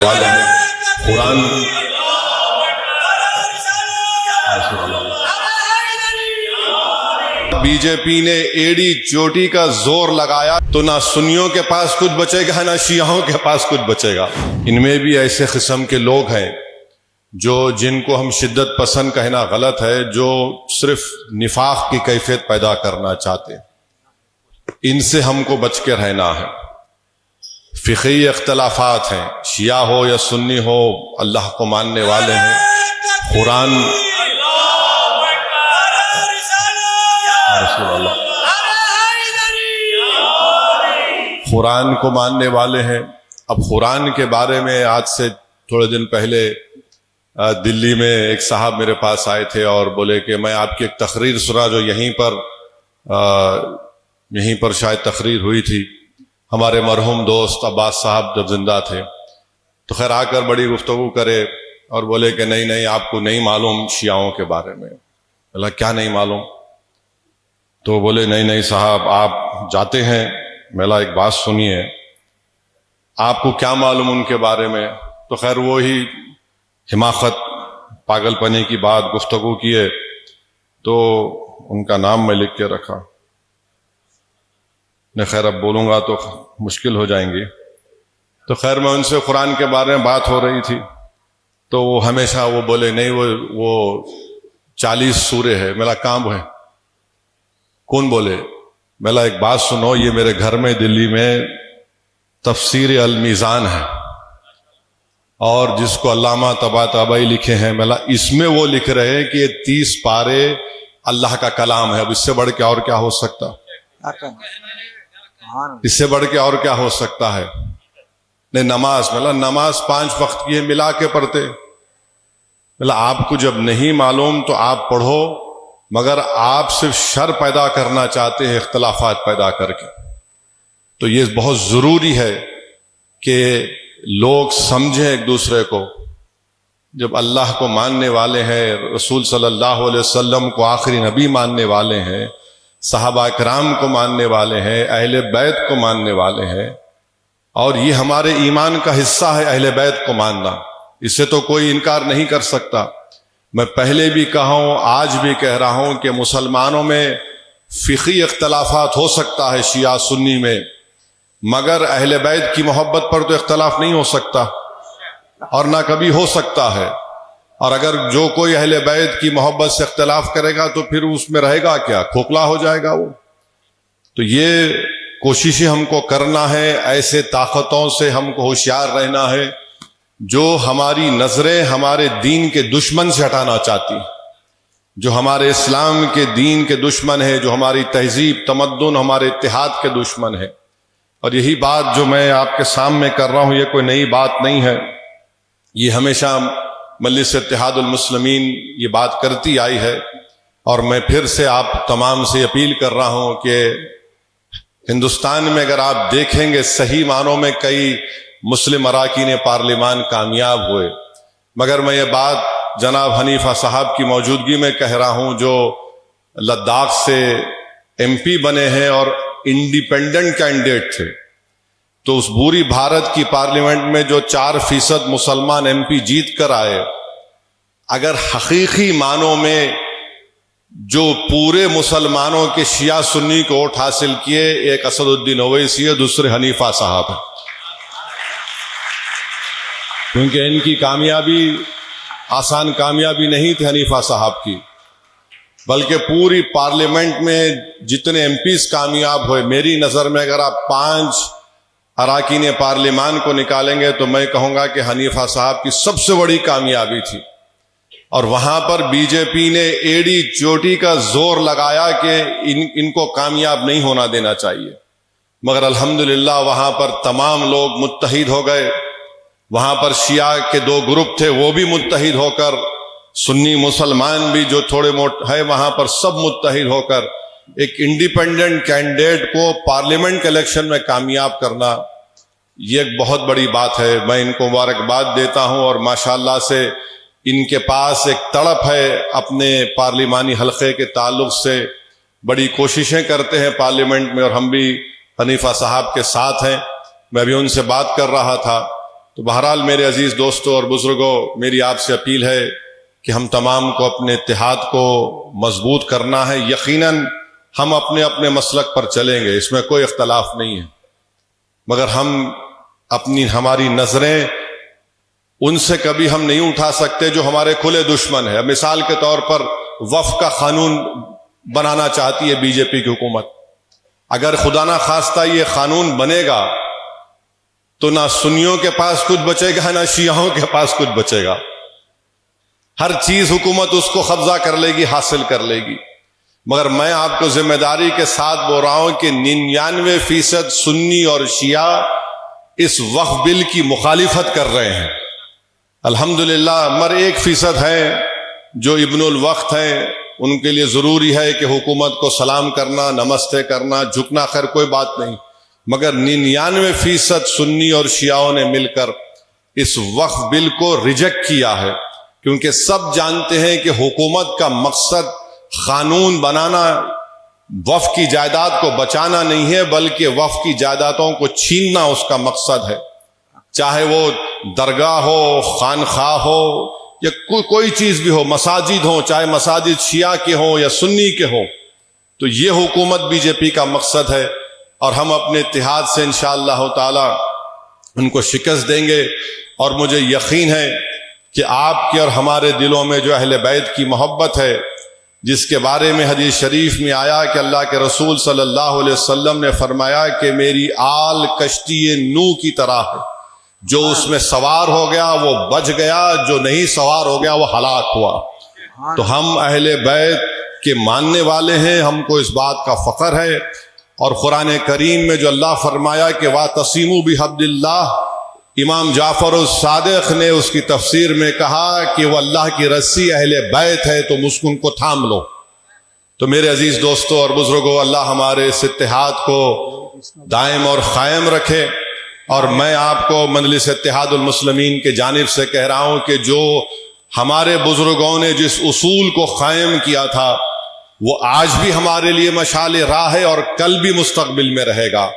वाले हैं कुरान बीजेपी ने एड़ी चोटी का जोर लगाया तो ना सुन्नियों के पास कुछ बचेगा ना शियाओं के पास कुछ बचेगा। इनमें भी ऐसे किस्म के लोग हैं जो जिनको हम शिद्दत पसंद कहना गलत है, जो सिर्फ निफाक की कैफियत पैदा करना चाहते हैं। इनसे हमको बच के रहना है। फिक़ही इख्तलाफात हैं, शिया हो या सुन्नी हो, अल्लाह को मानने वाले हैं, कुरान को मानने वाले हैं। अब कुरान के बारे में आज से थोड़े दिन पहले दिल्ली में एक साहब मेरे पास आए थे और बोले कि मैं आपकी एक तकरीर सुना जो यहीं पर शायद तकरीर हुई थी, हमारे मरहूम दोस्त अब्बास साहब जब जिंदा थे। तो खैर आकर बड़ी गुफ्तगू करे और बोले कि नहीं आपको नहीं मालूम शियाओं के बारे में। बोला क्या नहीं मालूम? तो बोले नहीं साहब आप जाते हैं। मेरा एक बात सुनिए, आपको क्या मालूम उनके बारे में? तो खैर वो ही हिमाकत पागलपने की बात गुफ्तगू किए, तो उनका नाम मैं लिख के रखा। न खैर अब बोलूंगा तो मुश्किल हो जाएंगी। तो खैर मैं उनसे कुरान के बारे में बात हो रही थी, तो वो हमेशा वो बोले नहीं वो 40 सूरे है। मेरा काम है। कौन बोले? मेरा एक बात सुनो, ये मेरे घर में दिल्ली में तफसीर अल मीज़ान है और जिसको अल्लामा तबातबाई लिखे हैं, मेरा इसमें वो लिख रहे हैं कि ये 30 पारे अल्लाह का कलाम है। अब इससे बढ़ के और क्या हो सकता? इससे बढ़ के और क्या हो सकता है? नहीं नमाज, मतलब नमाज 5 वक्त की है, मिला के पढ़ते। मतलब आपको जब नहीं मालूम तो आप पढ़ो, मगर आप सिर्फ शर पैदा करना चाहते हैं इख्तलाफात पैदा करके। तो ये बहुत जरूरी है कि लोग समझें एक दूसरे को। जब अल्लाह को मानने वाले हैं, रसूल सल्लल्लाहु अलैहि वसल्लम को आखिरी नबी मानने वाले हैं, सहाबा किराम को मानने वाले हैं, अहले बैत को मानने वाले हैं, और ये हमारे ईमान का हिस्सा है अहले बैत को मानना। इससे तो कोई इनकार नहीं कर सकता। मैं पहले भी कहा हूं, आज भी कह रहा हूं कि मुसलमानों में फिक़ही इख्तलाफात हो सकता है शिया सुन्नी में, मगर अहले बैत की मोहब्बत पर तो इख्तलाफ नहीं हो सकता और ना कभी हो सकता है। और अगर जो कोई अहले बैत की मोहब्बत से इख्तलाफ करेगा तो फिर उसमें रहेगा क्या? खोखला हो जाएगा वो। तो ये कोशिशें हमको करना है, ऐसे ताकतों से हमको होशियार रहना है जो हमारी नजरें हमारे दीन के दुश्मन से हटाना चाहती, जो हमारे इस्लाम के दीन के दुश्मन है, जो हमारी तहजीब तमद्दुन हमारे इत्तेहाद के दुश्मन है। और यही बात जो मैं आपके सामने कर रहा हूं, ये कोई नई बात नहीं है। ये हमेशा मजलिस इत्तेहादुल मुस्लिमीन ये बात करती आई है, और मैं फिर से आप तमाम से अपील कर रहा हूं कि हिंदुस्तान में अगर आप देखेंगे सही मानों में कई मुस्लिम अराकीन पार्लिमान कामयाब हुए, मगर मैं ये बात जनाब हनीफा साहब की मौजूदगी में कह रहा हूं जो लद्दाख से MP बने हैं और इंडिपेंडेंट कैंडिडेट थे। तो उस पूरी भारत की पार्लियामेंट में जो 4% मुसलमान MP जीत कर आए, अगर हकीकी मानों में जो पूरे मुसलमानों के शिया सुन्नी को वोट हासिल किए, एक असदुद्दीन ओवैसी है, दूसरे हनीफा साहब है। क्योंकि इनकी कामयाबी आसान कामयाबी नहीं थी हनीफा साहब की, बल्कि पूरी पार्लियामेंट में जितने MPs कामयाब हुए, मेरी नजर में अगर आप 5 अराकीन पार्लिमान को निकालेंगे तो मैं कहूंगा कि हनीफा साहब की सबसे बड़ी कामयाबी थी। और वहां पर बीजेपी ने एड़ी चोटी का जोर लगाया कि इनको कामयाब नहीं होना देना चाहिए, मगर अल्हम्दुलिल्लाह वहां पर तमाम लोग मुत्तहिद हो गए। वहां पर शिया के 2 ग्रुप थे, वो भी मुत्तहिद होकर, सुन्नी मुसलमान भी जो थोड़े मोट है वहां पर सब मुत्तहिद होकर एक इंडिपेंडेंट कैंडिडेट को पार्लियामेंट के इलेक्शन में कामयाब करना, ये एक बहुत बड़ी बात है। मैं इनको मुबारकबाद देता हूं और माशाअल्लाह से इनके पास एक तड़प है अपने पार्लिमानी हलके के ताल्लुक से, बड़ी कोशिशें करते हैं पार्लियामेंट में, और हम भी हनीफा साहब के साथ हैं। मैं भी उनसे बात कर रहा था تو بہرحال میرے عزیز دوستوں اور بزرگوں، میری آپ سے اپیل ہے کہ ہم تمام کو اپنے اتحاد کو مضبوط کرنا ہے۔ یقیناً ہم اپنے اپنے مسلک پر چلیں گے، اس میں کوئی اختلاف نہیں ہے، مگر ہماری نظریں ان سے کبھی ہم نہیں اٹھا سکتے جو ہمارے کھلے دشمن ہیں۔ مثال کے طور پر وقف کا قانون بنانا چاہتی ہے بی جے پی کی حکومت۔ اگر خدا نہ خواستہ یہ قانون بنے گا تو نہ سنیوں کے پاس کچھ بچے گا، نہ شیعوں کے پاس کچھ بچے گا۔ ہر چیز حکومت اس کو قبضہ کر لے گی، حاصل کر لے گی۔ مگر میں آپ کو ذمہ داری کے ساتھ بول رہا ہوں کہ 99% سنی اور شیعہ اس وقف بل کی مخالفت کر رہے ہیں۔ الحمدللہ مگر 1% ہیں جو ابن الوقت ہیں، ان کے لیے ضروری ہے کہ حکومت کو سلام کرنا، نمستے کرنا، جھکنا، خیر کوئی بات نہیں، مگر 99% سنی اور شیعوں نے مل کر اس وقف بل کو ریجیکٹ کیا ہے، کیونکہ سب جانتے ہیں کہ حکومت کا مقصد قانون بنانا وقف کی جائیداد کو بچانا نہیں ہے، بلکہ وقف کی جائیدادوں کو چھیننا اس کا مقصد ہے، چاہے وہ درگاہ ہو، خانخواہ ہو یا کوئی چیز بھی ہو، مساجد ہو، چاہے مساجد شیعہ کے ہوں یا سنی کے ہوں۔ تو یہ حکومت بی جے پی کا مقصد ہے، اور ہم اپنے اتحاد سے انشاءاللہ تعالی ان کو شکست دیں گے۔ اور مجھے یقین ہے کہ آپ کے اور ہمارے دلوں میں جو اہل بیت کی محبت ہے، جس کے بارے میں حدیث شریف میں آیا کہ اللہ کے رسول صلی اللہ علیہ وسلم نے فرمایا کہ میری آل کشتی نوح کی طرح ہے، جو اس میں سوار ہو گیا وہ بچ گیا، جو نہیں سوار ہو گیا وہ ہلاک ہوا۔ تو ہم اہل بیت کے ماننے والے ہیں، ہم کو اس بات کا فخر ہے۔ اور قرآن کریم میں جو اللہ فرمایا کہ وَاعْتَصِمُوا بِحَبْلِ اللَّهِ، امام جعفر الصادق نے اس کی تفسیر میں کہا کہ وہ اللہ کی رسی اہل بیت ہے، تو ان کو تھام لو۔ تو میرے عزیز دوستوں اور بزرگوں، اللہ ہمارے اس اتحاد کو دائم اور قائم رکھے۔ اور میں آپ کو مجلس اتحاد المسلمین کے جانب سے کہہ رہا ہوں کہ جو ہمارے بزرگوں نے جس اصول کو قائم کیا تھا وہ آج بھی ہمارے لیے مشعل راہ ہے اور کل بھی مستقبل میں رہے گا۔